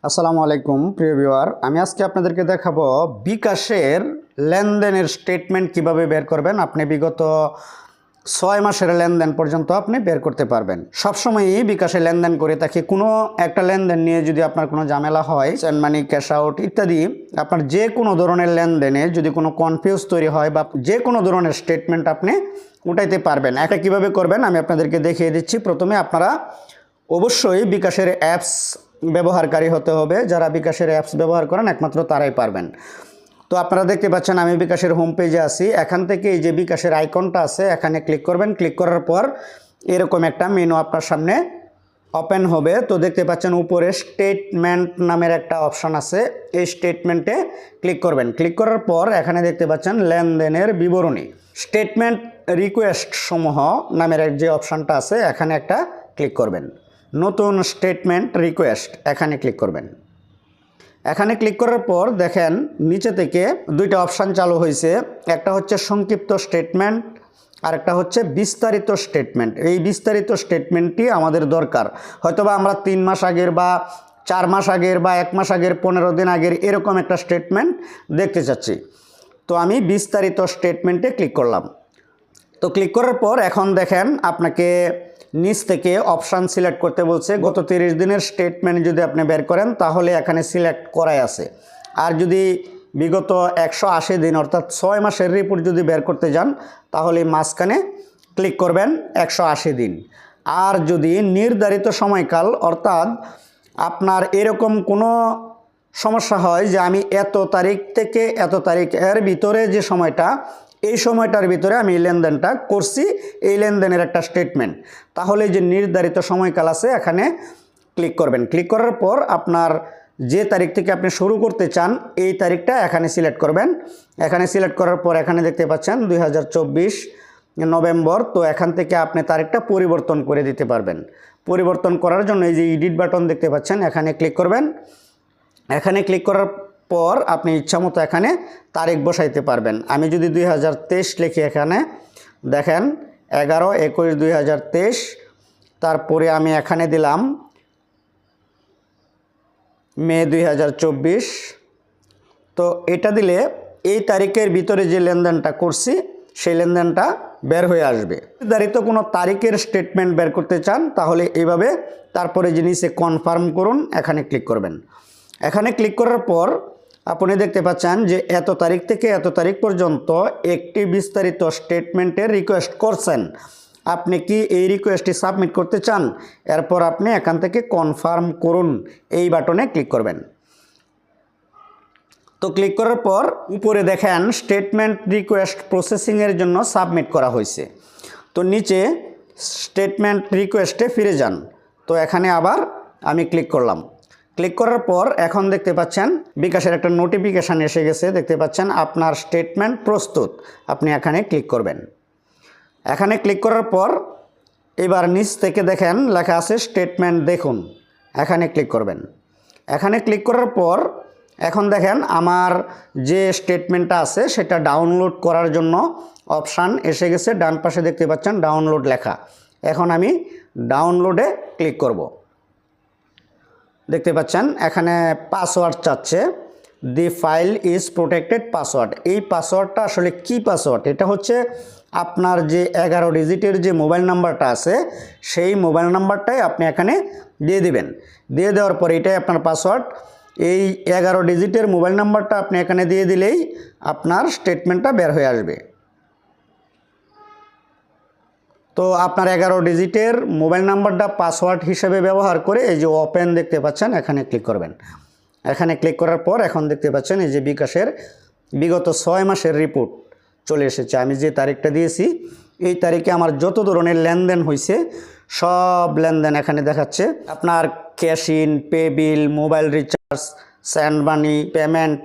আসসালামু আলাইকুম প্রিয় ভিউয়ার, আমি আজকে আপনাদেরকে দেখাবো বিকাশের লেনদেনের স্টেটমেন্ট কিভাবে বের করবেন। আপনি বিগত 6 মাসের লেনদেন পর্যন্ত আপনি বের করতে পারবেন। সবসময়ই বিকাশে লেনদেন করে থাকি। কোনো একটা লেনদেন নিয়ে যদি আপনার কোনো ঝামেলা হয়, সেন্ড মানি, ক্যাশ আউট ইত্যাদি, আপনার যে কোনো ধরনের লেনদেনে যদি কোনো কনফিউজ তৈরি হয় বা যে কোনো ধরনের স্টেটমেন্ট আপনি উঠাইতে পারবেন। এটা কিভাবে করবেন আমি আপনাদেরকে দেখিয়ে দিচ্ছি। প্রথমে আপনারা অবশ্যই বিকাশের অ্যাপস ব্যবহারকারী হতে হবে। যারা বিকাশের অ্যাপস ব্যবহার করেন একমাত্র তারাই পারবেন। তো আপনারা দেখতে পাচ্ছেন আমি বিকাশের হোম পেজে আছি। এখান থেকে এই যে বিকাশের আইকনটা আছে এখানে ক্লিক করবেন। ক্লিক করার পর এরকম একটা মেনু আপনার সামনে ওপেন হবে। তো দেখতে পাচ্ছেন উপরে স্টেটমেন্ট নামের একটা অপশন আছে, এই স্টেটমেন্টে ক্লিক করবেন। ক্লিক করার পর এখানে দেখতে পাচ্ছেন লেনদেনের বিবরণী, স্টেটমেন্ট রিকোয়েস্ট সমূহ নামের যে অপশনটা আছে এখানে একটা ক্লিক করবেন। নতুন স্টেটমেন্ট রিকোয়েস্ট এখানে ক্লিক করবেন। এখানে ক্লিক করার পর দেখেন নিচে থেকে দুইটা অপশান চালু হয়েছে। একটা হচ্ছে সংক্ষিপ্ত স্টেটমেন্ট আর একটা হচ্ছে বিস্তারিত স্টেটমেন্ট। এই বিস্তারিত স্টেটমেন্টটি আমাদের দরকার। হয়তোবা আমরা 3 মাস আগের বা 4 মাস আগের বা 1 মাস আগের 15 দিন আগের এরকম একটা স্টেটমেন্ট দেখতে চাচ্ছি। তো আমি বিস্তারিত স্টেটমেন্টে ক্লিক করলাম। তো ক্লিক করার পর এখন দেখেন আপনাকে নিচ থেকে অপশান সিলেক্ট করতে বলছে। গত 30 দিনের স্টেটমেন্ট যদি আপনি বের করেন তাহলে এখানে সিলেক্ট করাই আছে। আর যদি বিগত 180 দিন অর্থাৎ 6 মাসের রিপোর্ট যদি বের করতে যান তাহলে মাঝখানে ক্লিক করবেন 180 দিন। আর যদি নির্ধারিত সময়কাল অর্থাৎ আপনার এরকম কোনো সমস্যা হয় যে আমি এত তারিখ থেকে এত তারিখ এর ভিতরে যে সময়টা, এই সময়টার ভিতরে আমি লেনদেনটা করছি, এই লেনদেনের একটা স্টেটমেন্ট, তাহলে যে নির্ধারিত সময়কাল আছে এখানে ক্লিক করবেন। ক্লিক করার পর আপনার যে তারিখ থেকে আপনি শুরু করতে চান এই তারিখটা এখানে সিলেক্ট করবেন। এখানে সিলেক্ট করার পর এখানে দেখতে পাচ্ছেন 2024 নভেম্বর। তো এখান থেকে আপনি তারিখটা পরিবর্তন করে দিতে পারবেন। পরিবর্তন করার জন্য এই যে এডিট বাটন দেখতে পাচ্ছেন এখানে ক্লিক করবেন। এখানে ক্লিক করার পর আপনি ইচ্ছামতো এখানে তারিখ বসাইতে পারবেন। আমি যদি 2023 লিখি, এখানে দেখেন 11-21-2023, তারপরে আমি এখানে দিলাম মে 2024। তো এটা দিলে এই তারিখের ভিতরে যে লেনদেনটা করছি সেই লেনদেনটা বের হয়ে আসবে। নির্ধারিত কোনো তারিখের স্টেটমেন্ট বের করতে চান তাহলে এইভাবে, তারপরে জিনিসে কনফার্ম করুন, এখানে ক্লিক করবেন। এখানে ক্লিক করার পর আপনি দেখতে পাচ্ছেন যে এত তারিখ থেকে এত তারিখ পর্যন্ত একটি বিস্তারিত স্টেটমেন্টের রিকোয়েস্ট করছেন। আপনি কি এই রিকোয়েস্টটি সাবমিট করতে চান? এরপর আপনি এখান থেকে কনফার্ম করুন এই বাটনে ক্লিক করবেন। তো ক্লিক করার পর উপরে দেখেন স্টেটমেন্ট রিকোয়েস্ট প্রসেসিংয়ের জন্য সাবমিট করা হয়েছে। তো নিচে স্টেটমেন্ট রিকোয়েস্টে ফিরে যান। তো এখানে আবার আমি ক্লিক করলাম। ক্লিক করার পর এখন দেখতে পাচ্ছেন বিকাশের একটা নোটিফিকেশান এসে গেছে। দেখতে পাচ্ছেন আপনার স্টেটমেন্ট প্রস্তুত। আপনি এখানে ক্লিক করবেন। এখানে ক্লিক করার পর এবার নিচ থেকে দেখেন লেখা আছে স্টেটমেন্ট দেখুন, এখানে ক্লিক করবেন। এখানে ক্লিক করার পর এখন দেখেন আমার যে স্টেটমেন্টটা আছে সেটা ডাউনলোড করার জন্য অপশান এসে গেছে। ডান পাশে দেখতে পাচ্ছেন ডাউনলোড লেখা। এখন আমি ডাউনলোডে ক্লিক করব। দেখতে পাচ্ছেন এখানে পাসওয়ার্ড চাচ্ছে, দি ফাইল ইজ প্রোটেক্টেড পাসওয়ার্ড। এই পাসওয়ার্ডটা আসলে কি পাসওয়ার্ড? এটা হচ্ছে আপনার যে 11 ডিজিটের যে মোবাইল নাম্বারটা আছে সেই মোবাইল নাম্বারটাই আপনি এখানে দিয়ে দিবেন। দিয়ে দেওয়ার পর এটাই আপনার পাসওয়ার্ড। এই 11 ডিজিটের মোবাইল নাম্বারটা আপনি এখানে দিয়ে দিলেই আপনার স্টেটমেন্টটা বের হয়ে আসবে। তো আপনার 11 ডিজিটের মোবাইল নাম্বারটা পাসওয়ার্ড হিসেবে ব্যবহার করে এই যে ওপেন দেখতে পাচ্ছেন এখানে ক্লিক করবেন। এখানে ক্লিক করার পর এখন দেখতে পাচ্ছেন এই যে বিকাশের বিগত 6 মাসের রিপোর্ট চলে এসেছে। আমি যে তারিখটা দিয়েছি এই তারিখে আমার যত ধরনের লেনদেন হয়েছে সব লেনদেন এখানে দেখাচ্ছে। আপনার cash in, pay bill, mobile recharge, sand money payment,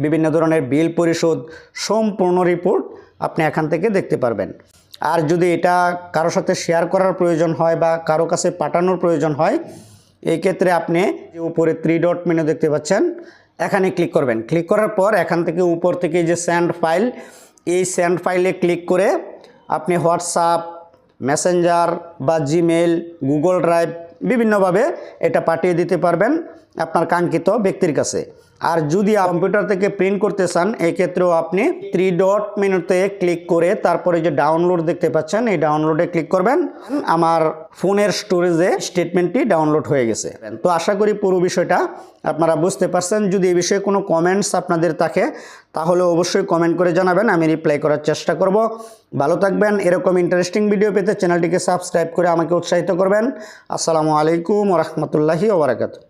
বিভিন্ন ধরনের বিল পরিশোধ, সম্পূর্ণ রিপোর্ট আপনি এখান থেকে দেখতে পারবেন। আর যদি এটা কারোর সাথে শেয়ার করার প্রয়োজন হয় বা কারো কাছে পাঠানোর প্রয়োজন হয়, এই ক্ষেত্রে আপনি উপরে 3 ডট মেনু দেখতে পাচ্ছেন এখানে ক্লিক করবেন। ক্লিক করার পর এখান থেকে উপর থেকে যে সেন্ড ফাইল, এই সেন্ড ফাইলে ক্লিক করে আপনি হোয়াটসঅ্যাপ, মেসেঞ্জার বা জিমেল, গুগল ড্রাইভ বিভিন্নভাবে এটা পাঠিয়ে দিতে পারবেন আপনার কাঙ্ক্ষিত ব্যক্তির কাছে। আর যদি কম্পিউটার থেকে প্রিন্ট করতে চান, এই ক্ষেত্রেও আপনি 3 ডট মেনুতে ক্লিক করে তারপরে যে ডাউনলোড দেখতে পাচ্ছেন, এই ডাউনলোডে ক্লিক করবেন। আমার ফোনের স্টোরেজে স্টেটমেন্টটি ডাউনলোড হয়ে গেছে। তো আশা করি পুরো বিষয়টা আপনারা বুঝতে পারছেন। যদি এই বিষয়ে কোনো কমেন্টস আপনাদের থাকে তাহলে অবশ্যই কমেন্ট করে জানাবেন, আমি রিপ্লাই করার চেষ্টা করব। ভালো থাকবেন। এরকম ইন্টারেস্টিং ভিডিও পেতে চ্যানেলটিকে সাবস্ক্রাইব করে আমাকে উৎসাহিত করবেন। আসসালামু আলাইকুম ওয়া রাহমাতুল্লাহি ওয়া বারাকাতুহু।